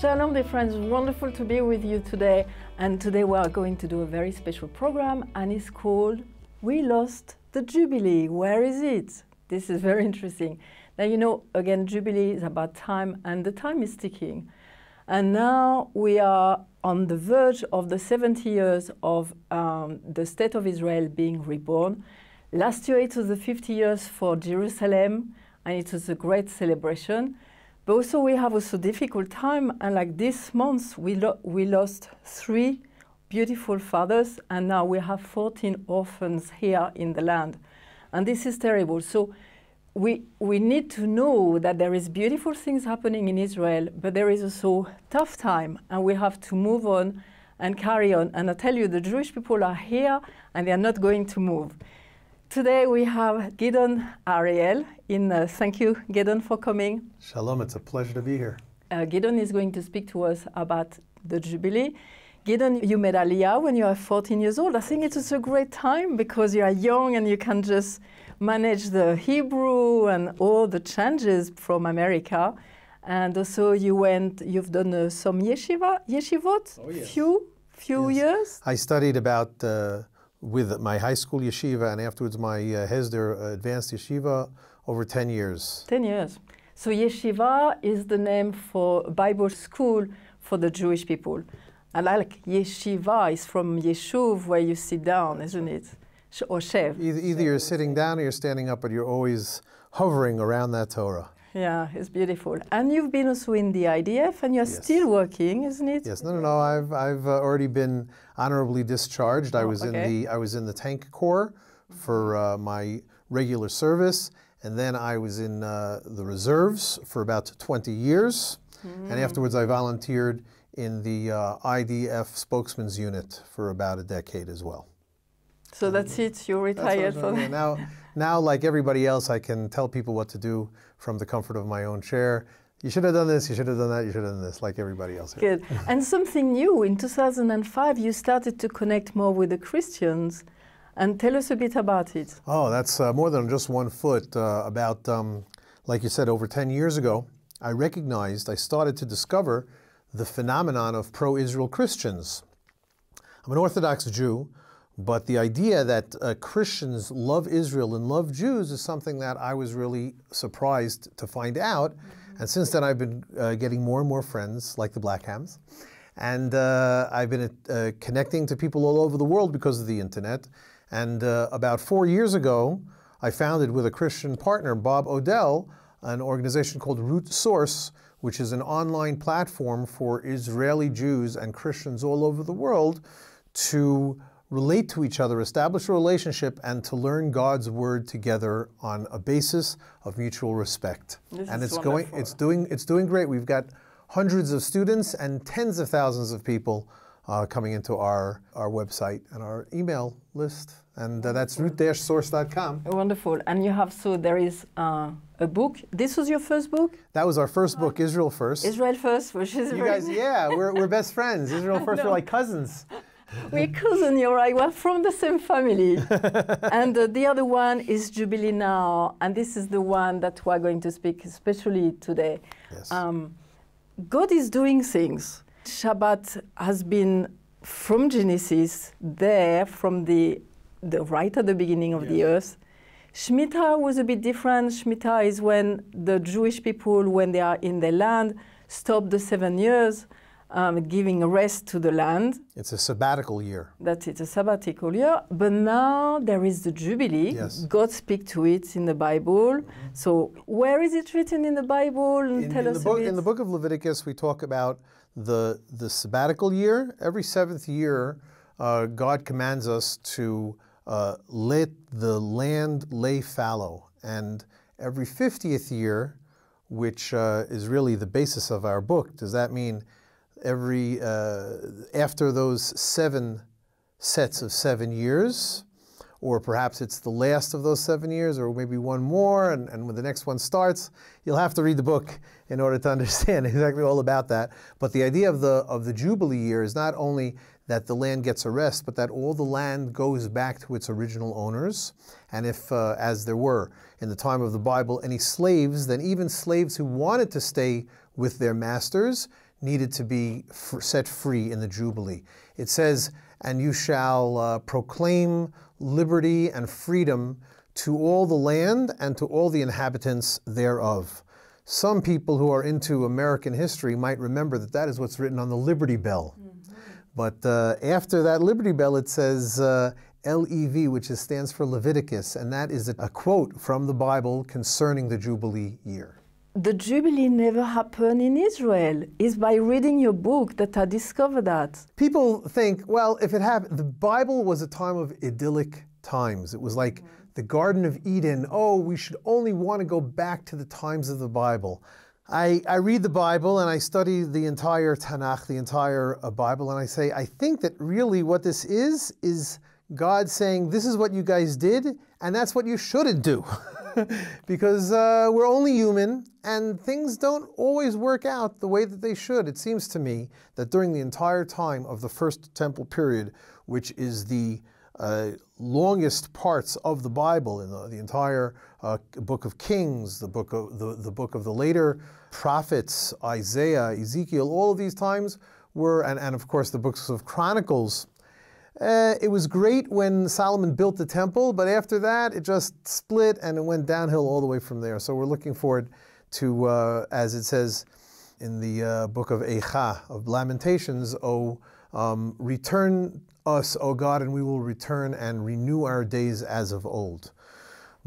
Shalom, dear friends, wonderful to be with you today. And today we are going to do a very special program, and it's called We Lost the Jubilee. Where is it? This is very interesting. Now, you know, again, Jubilee is about time, and the time is ticking. And now we are on the verge of the 70 years of the State of Israel being reborn. Last year it was the 50 years for Jerusalem, and it was a great celebration. But also we have also difficult time, and like this month we lost 3 beautiful fathers, and now we have 14 orphans here in the land. And this is terrible. So we need to know that there is beautiful things happening in Israel, but there is also tough time, and we have to move on and carry on. And I tell you, the Jewish people are here, and they are not going to move. Today we have Gidon Ariel. Thank you, Gidon, for coming. Shalom, it's a pleasure to be here. Gidon is going to speak to us about the Jubilee. Gidon, you made Aliyah when you were 14 years old. I think it was a great time because you are young and you can just manage the Hebrew and all the changes from America. And also you've done some yeshivot, oh, yes. few years. I studied about with my high school yeshiva and afterwards my Hesder advanced yeshiva over 10 years. 10 years. So yeshiva is the name for Bible school for the Jewish people. And like yeshiva is from yeshuv, where you sit down, isn't it? Or shev. Either you're sitting down or you're standing up, but you're always hovering around that Torah. Yeah, it's beautiful. And you've been also in the IDF, and you're still working, isn't it? Yes. No. I've already been honorably discharged. I was in the tank corps for my regular service, and then I was in the reserves for about 20 years, and afterwards I volunteered in the IDF spokesman's unit for about a decade as well. So that's it, you retired from it. Now, like everybody else, I can tell people what to do from the comfort of my own chair. You should have done this, you should have done that, you should have done this, like everybody else here. Good. And something new, in 2005, you started to connect more with the Christians. And tell us a bit about it. Oh, that's more than just 1 foot. Like you said, over 10 years ago, I started to discover the phenomenon of pro-Israel Christians. I'm an Orthodox Jew, but the idea that Christians love Israel and love Jews is something that I was really surprised to find out. And since then I've been getting more and more friends, like the Black Hams. And I've been connecting to people all over the world because of the internet. And about 4 years ago, I founded with a Christian partner, Bob Odell, an organization called Root Source, which is an online platform for Israeli Jews and Christians all over the world to relate to each other, establish a relationship, and to learn God's word together on a basis of mutual respect. And it's doing great. We've got hundreds of students and tens of thousands of people coming into our website and our email list, and that's root-source.com. Wonderful. And you have, so there is a book. This was your first book? That was our first book, Israel First. Israel First, which is you guys, yeah, we're best friends. Israel First, we're like cousins. We're cousins, you're right. We're from the same family. And the other one is Jubilee Now, and this is the one that we're going to speak especially today. Yes. God is doing things. Shabbat has been from Genesis, there from the right at the beginning of the earth. SHMITAH was a bit different. SHMITAH is when the Jewish people, when they are in their land, stop the 7 years, giving a rest to the land. It's a sabbatical year. That's it, a sabbatical year. But now there is the Jubilee. Yes. God speaks to it in the Bible. So where is it written in the Bible? Tell us a bit. In the book of Leviticus, we talk about the sabbatical year. Every 7th year, God commands us to let the land lay fallow. And every 50th year, which is really the basis of our book, does that mean after those 7 sets of 7 years, or perhaps it's the last of those 7 years, or maybe one more, and when the next one starts, you'll have to read the book in order to understand exactly all about that. But the idea of the Jubilee year is not only that the land gets a rest, but that all the land goes back to its original owners. And if, as there were in the time of the Bible, any slaves, then even slaves who wanted to stay with their masters needed to be set free in the Jubilee. It says, and you shall proclaim liberty and freedom to all the land and to all the inhabitants thereof. Some people who are into American history might remember that that is what's written on the Liberty Bell. But after that Liberty Bell, it says LEV, which stands for Leviticus, and that is a quote from the Bible concerning the Jubilee year. The Jubilee never happened in Israel. It's by reading your book that I discovered that. People think, well, if it happened, the Bible was a time of idyllic times. It was like the Garden of Eden. Oh, we should only want to go back to the times of the Bible. I read the Bible and I study the entire Tanakh, the entire Bible, and I say, I think that really what this is God saying, this is what you guys did, and that's what you shouldn't do. Because we're only human, and things don't always work out the way that they should. It seems to me that during the entire time of the First Temple period, which is the longest parts of the Bible, in the entire book of Kings, the book of the later prophets, Isaiah, Ezekiel, all of these times were, and of course the books of Chronicles. It was great when Solomon built the temple, but after that it just split and it went downhill all the way from there. So we're looking forward to, as it says in the book of Eicha, of Lamentations, return us, O God, and we will return and renew our days as of old.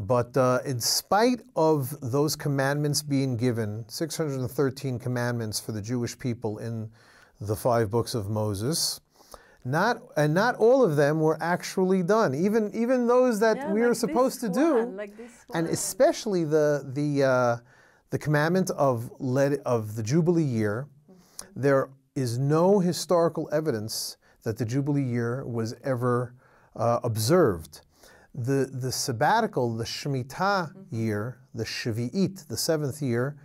But in spite of those commandments being given, 613 commandments for the Jewish people in the 5 books of Moses, not all of them were actually done. Even those that we are supposed to do, and especially the commandment of the Jubilee year. There is no historical evidence that the Jubilee year was ever observed. The sabbatical, the SHMITAH year, the Shvi'it, the 7th year,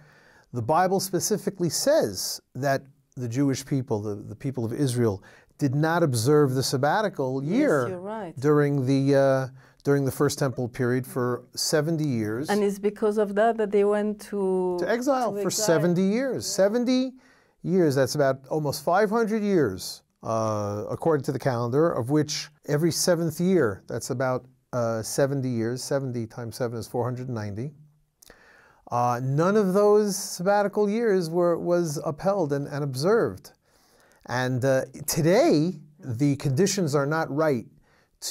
the Bible specifically says that the Jewish people, the people of Israel, did not observe the sabbatical year during the First Temple period for 70 years. And it's because of that they went to exile for 70 years. 70 years, that's about almost 500 years, according to the calendar, of which every 7th year, that's about 70 years. 70 times 7 is 490. None of those sabbatical years was upheld and observed. And today, the conditions are not right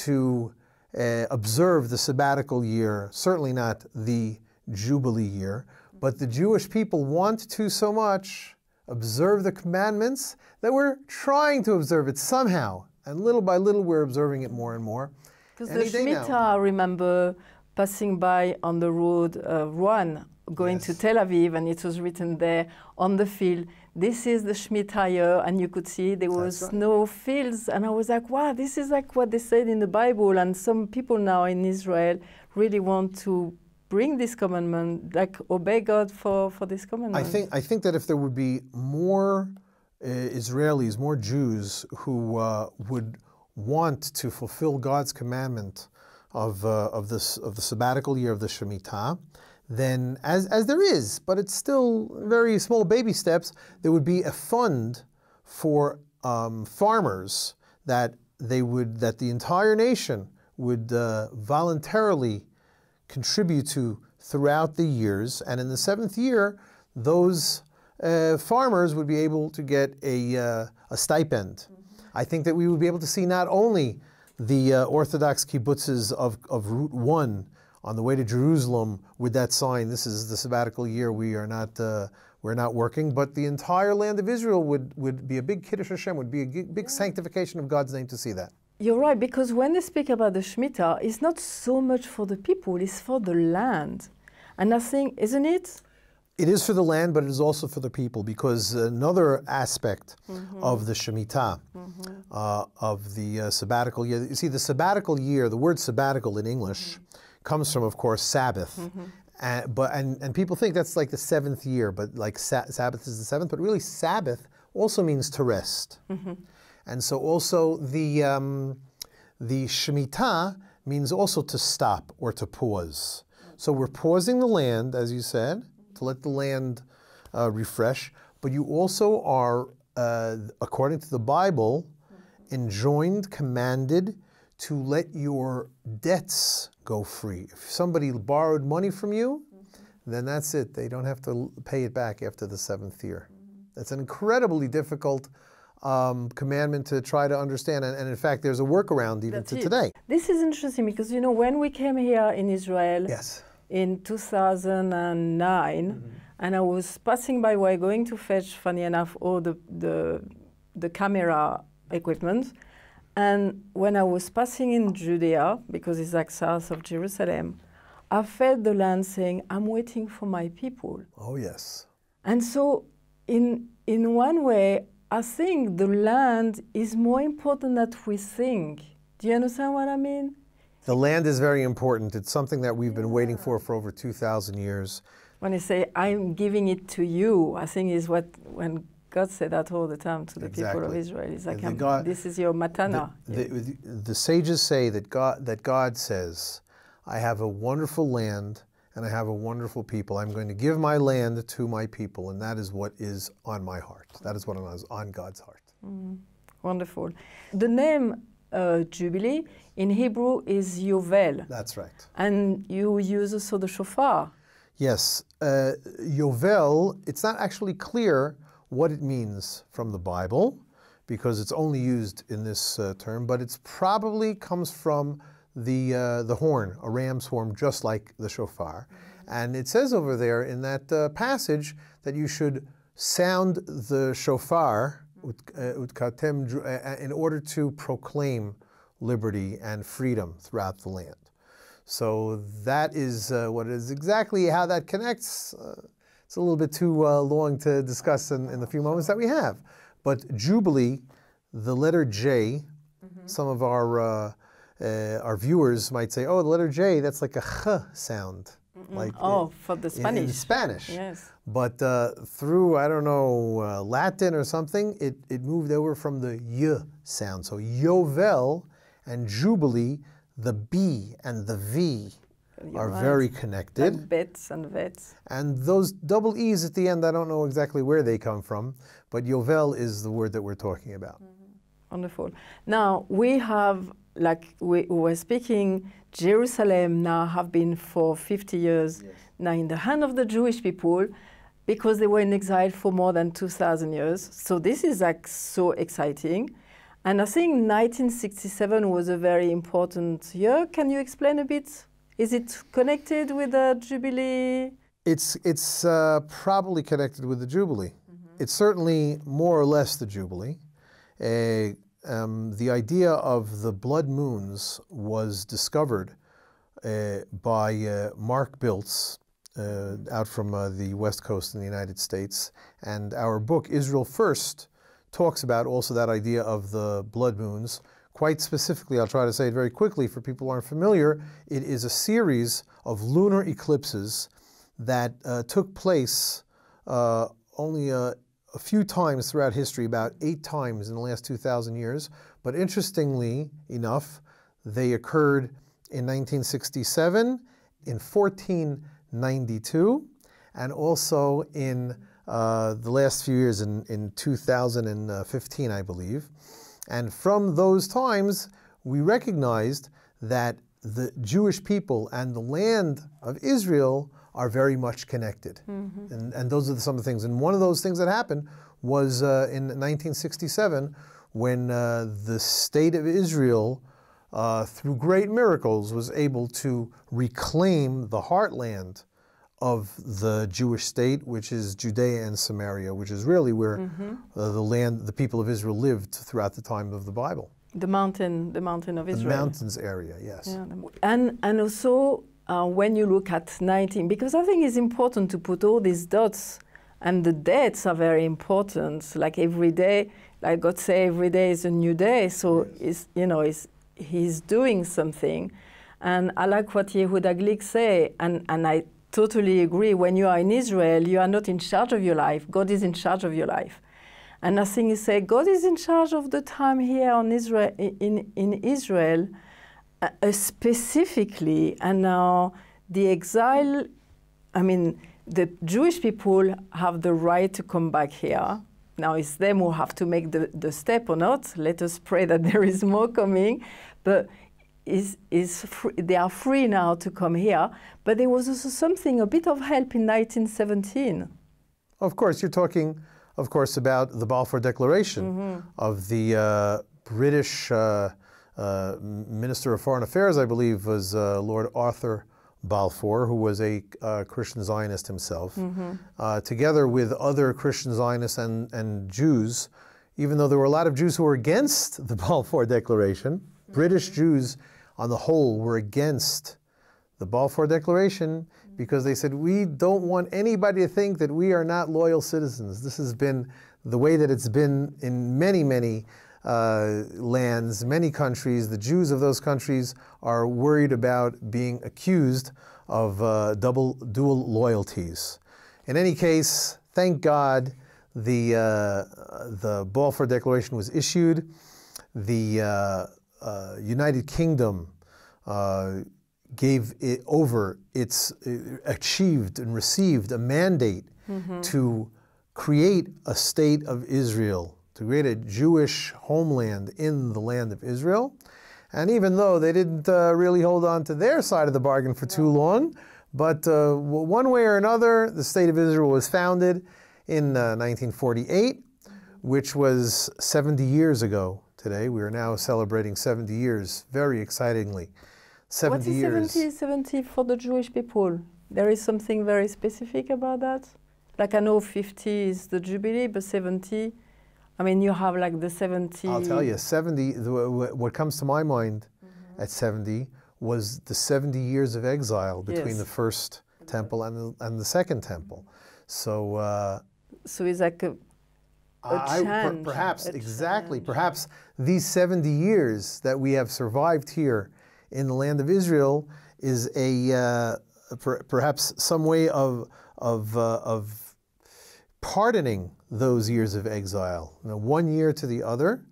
to observe the sabbatical year, certainly not the Jubilee year, but the Jewish people want to so much observe the commandments that we're trying to observe it somehow. And little by little, we're observing it more and more. Because the SHMITAH, I remember passing by on the road 1, going to Tel Aviv, and it was written there on the field, this is the SHMITAH year, and you could see there was no fields, and I was like, wow, this is like what they said in the Bible, and some people now in Israel really want to bring this commandment, like obey God for this commandment. I think that if there would be more Israelis, more Jews who would want to fulfill God's commandment of the sabbatical year of the SHMITAH, then, as there is, but it's still very small baby steps, there would be a fund for farmers that the entire nation would voluntarily contribute to throughout the years, and in the 7th year, those farmers would be able to get a stipend. I think that we would be able to see not only the Orthodox kibbutzes of Route 1 on the way to Jerusalem with that sign, this is the sabbatical year, we're not working, but the entire land of Israel would be a big Kiddush Hashem, would be a big sanctification of God's name to see that. You're right, because when they speak about the SHMITAH, it's not so much for the people, it's for the land. And I think, isn't it? It is for the land, but it is also for the people, because another aspect of the SHMITAH, of the sabbatical year, you see, the sabbatical year, the word sabbatical in English comes from, of course, Sabbath. And people think that's like the 7th year, but like Sabbath is the 7th, but really Sabbath also means to rest. And so also the SHMITAH means also to stop or to pause. So we're pausing the land, as you said, to let the land refresh, but you also are, according to the Bible, enjoined, commanded to let your debts go free. If somebody borrowed money from you, then that's it. They don't have to pay it back after the 7th year. That's an incredibly difficult commandment to try to understand. And in fact, there's a workaround even to today. This is interesting because, you know, when we came here in Israel Yes. in 2009, and I was passing by where going to fetch, funny enough, all the camera equipment. And when I was passing in Judea, because it's like south of Jerusalem, I felt the land saying, I'm waiting for my people. Oh, yes. And so in one way, I think the land is more important than we think. Do you understand what I mean? The land is very important. It's something that we've been waiting for over 2,000 years. When I say, I'm giving it to you, I think is what, when God said that all the time to the people of Israel. It's like, this is your matana. The sages say that God says, I have a wonderful land and I have a wonderful people. I'm going to give my land to my people, and that is what is on my heart. That is what is on God's heart. Wonderful. The name Jubilee in Hebrew is Yovel. That's right. And you use also the shofar. Yes. Yovel, it's not actually clear what it means from the Bible, because it's only used in this term, but it probably comes from the horn, a ram's horn, just like the shofar. And it says over there in that passage that you should sound the shofar in order to proclaim liberty and freedom throughout the land. So that is what it is. Exactly how that connects, it's a little bit too long to discuss in the few moments that we have. But Jubilee, the letter J, some of our viewers might say, oh, the letter J, that's like a ch sound. Like for the Spanish. In Spanish. Yes. But through, I don't know, Latin or something, it moved over from the y sound. So Yovel and Jubilee, the B and the V are very connected. Like bets and vets. And those double E's at the end, I don't know exactly where they come from, but Yovel is the word that we're talking about. Wonderful. Now, we have, like we were speaking, Jerusalem now have been for 50 years now in the hand of the Jewish people, because they were in exile for more than 2,000 years. So this is like so exciting. And I think 1967 was a very important year. Can you explain a bit? Is it connected with the Jubilee? It's probably connected with the Jubilee. It's certainly more or less the Jubilee. The idea of the blood moons was discovered by Mark Biltz out from the West Coast in the United States. And our book, Israel First, talks about also that idea of the blood moons. Quite specifically, I'll try to say it very quickly for people who aren't familiar, it is a series of lunar eclipses that took place only a few times throughout history, about 8 times in the last 2,000 years. But interestingly enough, they occurred in 1967, in 1492, and also in the last few years, in 2015, I believe. And from those times, we recognized that the Jewish people and the land of Israel are very much connected. And those are some of the things. And one of those things that happened was in 1967, when the state of Israel, through great miracles, was able to reclaim the heartland of the Jewish state, which is Judea and Samaria, which is really where the people of Israel lived throughout the time of the Bible. The mountain of Israel. The mountains area, yes. Yeah, and also when you look at 19, because I think it's important to put all these dots, and the dates are very important. Like every day, like God say, every day is a new day. So He's doing something, and I like what Yehuda Glick say, and I totally agree. When you are in Israel, you are not in charge of your life. God is in charge of your life. And I think he said, God is in charge of the time here on Israel, in Israel, specifically. And now the exile, I mean, the Jewish people have the right to come back here. Now it's them who have to make the step or not. Let us pray that there is more coming. But they are free now to come here. But there was also something, a bit of help in 1917. Of course, you're talking, of course, about the Balfour Declaration of the British Minister of Foreign Affairs, I believe, was Lord Arthur Balfour, who was a Christian Zionist himself, together with other Christian Zionists and Jews, even though there were a lot of Jews who were against the Balfour Declaration. British Jews, on the whole, were against the Balfour Declaration because they said, we don't want anybody to think that we are not loyal citizens. This has been the way that it's been in many, many lands, many countries. The Jews of those countries are worried about being accused of dual loyalties. In any case, thank God the Balfour Declaration was issued. The United Kingdom gave it over achieved and received a mandate to create a state of Israel, to create a Jewish homeland in the land of Israel. And even though they didn't really hold on to their side of the bargain for too long, but one way or another, the State of Israel was founded in 1948, which was 70 years ago today. We are now celebrating 70 years, very excitingly. 70 years. 70 for the Jewish people? There is something very specific about that? Like I know 50 is the Jubilee, but 70... I mean, you have like the 70... I'll tell you, 70, what comes to my mind at 70 was the 70 years of exile between the first temple and the second temple. So... so it's like a change. Perhaps, exactly. Perhaps these 70 years that we have survived here in the land of Israel is perhaps some way of pardoning those years of exile, one year to the other.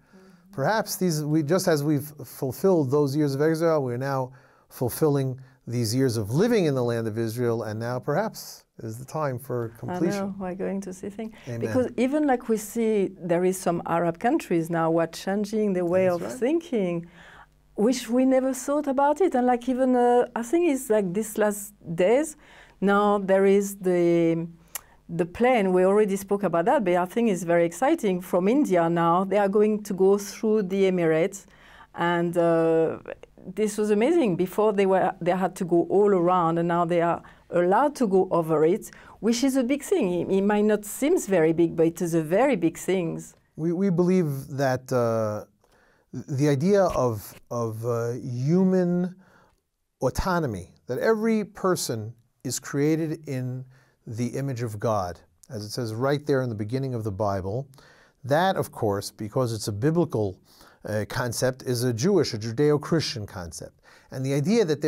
Perhaps just as we've fulfilled those years of exile, we're now fulfilling these years of living in the land of Israel, and now perhaps is the time for completion. I know, we're going to see things. Amen. Because even like we see, there is some Arab countries now who are changing the way of thinking, which we never thought about it. And like even, I think it's like this last days, now there is the plane, we already spoke about that, but I think it's very exciting. From India now, they are going to go through the Emirates, and this was amazing. Before they had to go all around, and now they are allowed to go over it, which is a big thing. It might not seem very big, but it is a very big thing. We believe that the idea of human autonomy, that every person is created in the image of God, as it says right there in the beginning of the Bible. That, of course, because it's a biblical concept, is a Judeo-Christian concept. And the idea that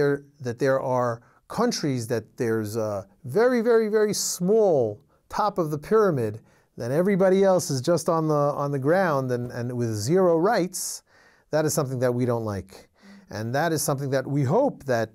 there are countries, that there's a very, very, very small top of the pyramid, that everybody else is just on the ground and with zero rights, that is something that we don't like. And that is something that we hope that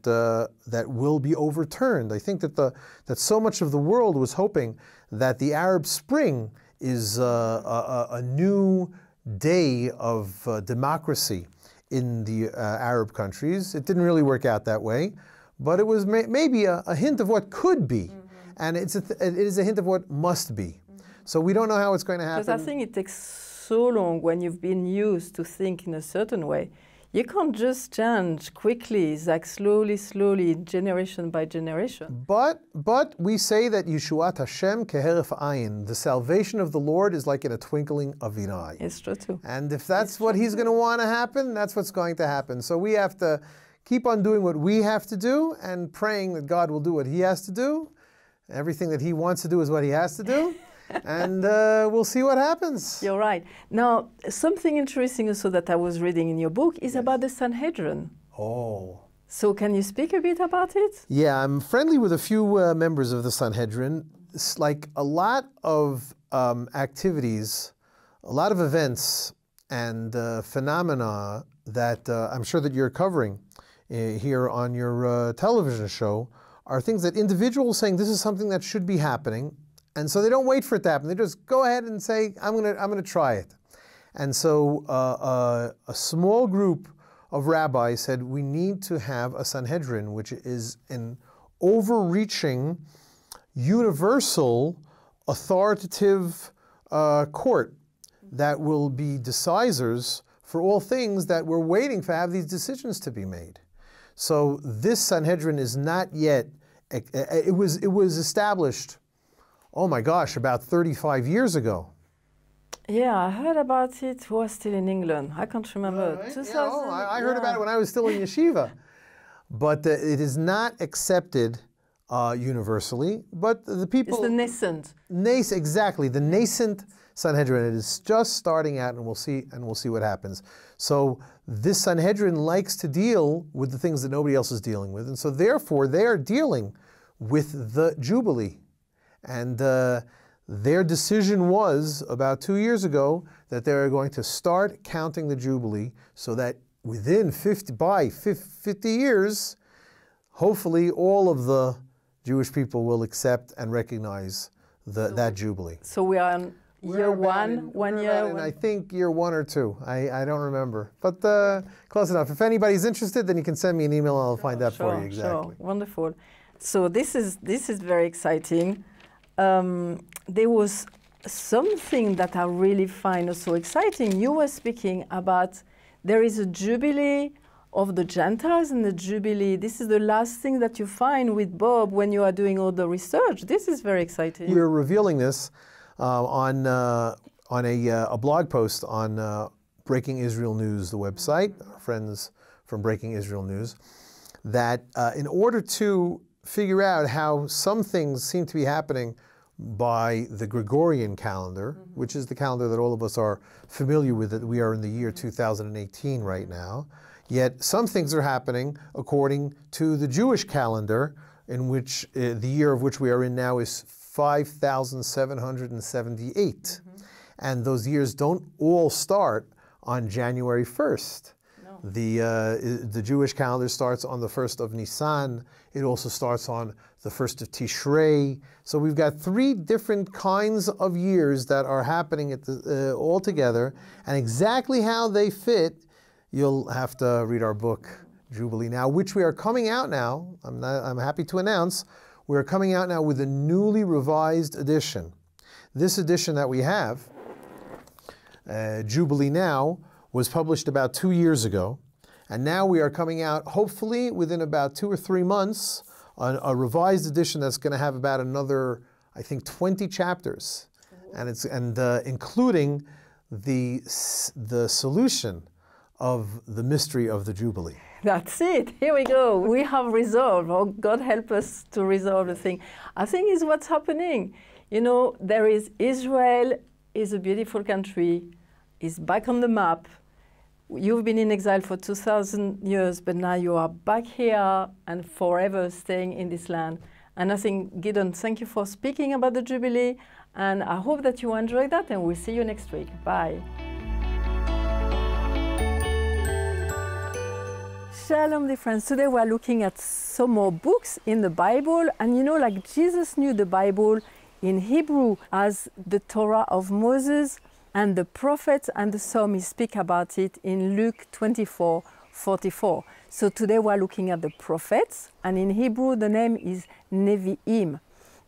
will be overturned. I think that so much of the world was hoping that the Arab Spring is a new day of democracy in the Arab countries. It didn't really work out that way, but it was maybe a hint of what could be, and it is a hint of what must be. So we don't know how it's going to happen. Because I think it takes so long when you've been used to think in a certain way. You can't just change quickly. It's like slowly, slowly, generation by generation. But we say that Yeshuat Hashem keheref ayin, the salvation of the Lord is like in a twinkling of an eye. It's true too. And if that's what He's going to want to happen, that's what's going to happen. So we have to keep on doing what we have to do and praying that God will do what He has to do. Everything that He wants to do is what He has to do. And we'll see what happens. You're right. Now, something interesting also that I was reading in your book is about the Sanhedrin. Oh. So can you speak a bit about it? Yeah, I'm friendly with a few members of the Sanhedrin. It's like a lot of activities, a lot of events and phenomena that I'm sure that you're covering here on your television show are things that individuals saying this is something that should be happening, and so they don't wait for it to happen. They just go ahead and say, I'm gonna try it. And so a small group of rabbis said, we need to have a Sanhedrin, which is an overreaching, universal, authoritative court that will be decisors for all things that we're waiting for, have these decisions to be made. So this Sanhedrin is not yet, it was established, oh my gosh, about 35 years ago. Yeah, I heard about it. Who was still in England? I can't remember. Right? 2000. Yeah, I heard about it when I was still in yeshiva. But it is not accepted universally. But the people... It's the nascent. Exactly, the nascent Sanhedrin. It is just starting out, and we'll see what happens. So this Sanhedrin likes to deal with the things that nobody else is dealing with, and so therefore they are dealing with the Jubilee. And their decision was, about 2 years ago, that they're going to start counting the Jubilee so that within 50 years, hopefully all of the Jewish people will accept and recognize that Jubilee. So we are in year one year? I think year 1 or 2. I don't remember. But close enough. If anybody's interested, then you can send me an email and I'll find out for you exactly. Sure. Wonderful. So this is very exciting. There was something that I really find so exciting. You were speaking about there is a Jubilee of the Gentiles and the Jubilee. This is the last thing that you find with Bob when you are doing all the research. This is very exciting. We're revealing this on a blog post on Breaking Israel News, the website, our friends from Breaking Israel News, that in order to figure out how some things seem to be happening by the Gregorian calendar, which is the calendar that all of us are familiar with, that we are in the year 2018 right now, yet some things are happening according to the Jewish calendar, in which the year of which we are in now is 5,778. And those years don't all start on January 1st. No. The Jewish calendar starts on the 1st of Nisan. It also starts on the 1st of Tishrei. So we've got 3 different kinds of years that are happening at all together. And exactly how they fit, you'll have to read our book, Jubilee Now, which we are coming out now. I'm happy to announce we're coming out now with a newly revised edition. This edition that we have, Jubilee Now, was published about 2 years ago. And now we are coming out, hopefully within about 2 or 3 months, on a revised edition that's going to have about another, I think, 20 chapters. And including the solution of the mystery of the Jubilee. That's it. Here we go. We have resolved. Oh, God help us to resolve the thing. I think is what's happening. You know, there is Israel is a beautiful country, is back on the map. You've been in exile for 2,000 years, but now you are back here and forever staying in this land. And I think, Gidon, thank you for speaking about the Jubilee, and I hope that you enjoyed that, and we'll see you next week. Bye. Shalom, dear friends. Today we're looking at some more books in the Bible. And you know, like Jesus knew the Bible in Hebrew as the Torah of Moses, and the prophets and the Psalms speak about it in Luke 24:44. So today we're looking at the prophets, and in Hebrew the name is Nevi'im.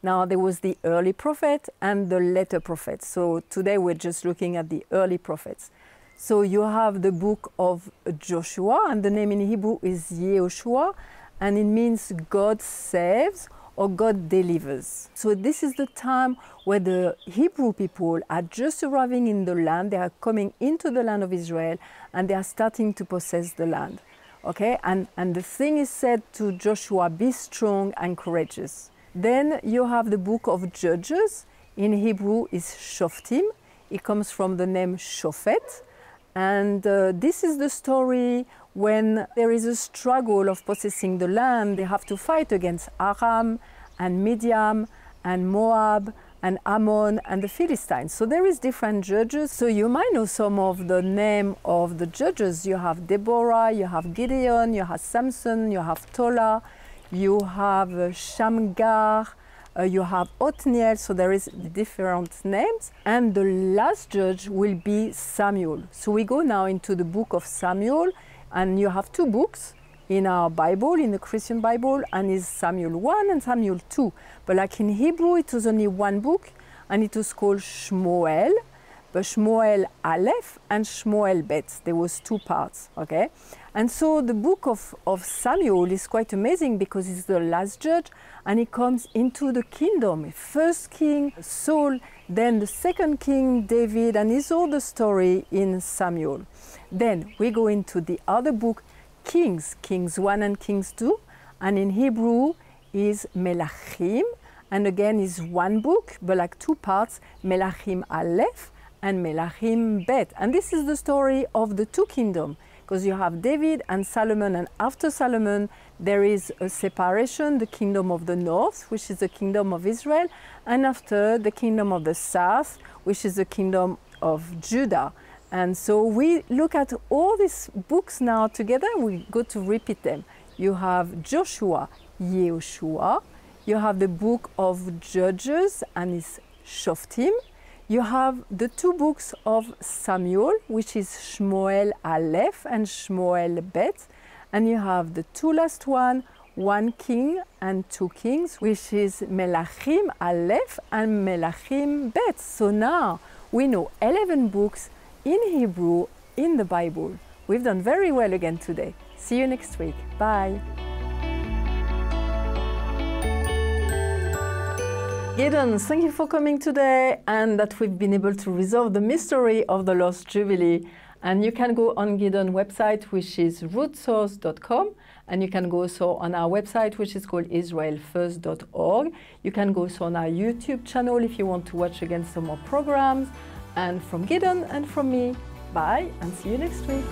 Now there was the early prophet and the later prophets. So today we're just looking at the early prophets. So you have the book of Joshua, and the name in Hebrew is YEHOSHUA, and it means God saves or God delivers. So this is the time where the Hebrew people are just arriving in the land. They are coming into the land of Israel, and they are starting to possess the land. Okay, and the thing is said to Joshua, be strong and courageous. Then you have the book of Judges. In Hebrew is SHOFTIM. It comes from the name Shofet. And this is the story when there is a struggle of possessing the land. They have to fight against Aram and Midian and Moab and Ammon and the Philistines. So there is different judges. So you might know some of the name of the judges. You have Deborah, you have Gideon, you have Samson, you have Tola, you have Shamgar, you have Othniel, so there is different names. And the last judge will be Samuel. So we go now into the book of Samuel, and you have two books in our Bible, in the Christian Bible, and is Samuel 1 and Samuel 2. But like in Hebrew, it was only one book, and it was called Shmuel, but Shmuel Aleph and Shmuel Bet. There was two parts, okay? And so the book of Samuel is quite amazing because it's the last judge, and he comes into the kingdom. First king, Saul, then the second king, David, and it's all the story in Samuel. Then we go into the other book, Kings, Kings 1 and Kings 2, and in Hebrew is Melachim, and again is one book, but like two parts, Melachim Aleph and Melachim Bet. And this is the story of the two kingdoms, because you have David and Solomon, and after Solomon there is a separation, the kingdom of the north, which is the kingdom of Israel, and after the kingdom of the south, which is the kingdom of Judah. And so we look at all these books now together, we go to repeat them. You have Joshua, YEHOSHUA, you have the book of Judges, and it's SHOFTIM. You have the two books of Samuel, which is Shmuel Aleph and Shmuel Bet. And you have the two last one king and two kings, which is Melachim Aleph and Melachim Bet. So now we know 11 books in Hebrew in the Bible. We've done very well again today. See you next week. Bye. Gidon, thank you for coming today, and that we've been able to resolve the mystery of the lost Jubilee. And you can go on Gidon website, which is rootsource.com, and you can go also on our website, which is called israelfirst.org. You can go also on our YouTube channel if you want to watch again some more programs. And from Gidon and from me, bye, and see you next week.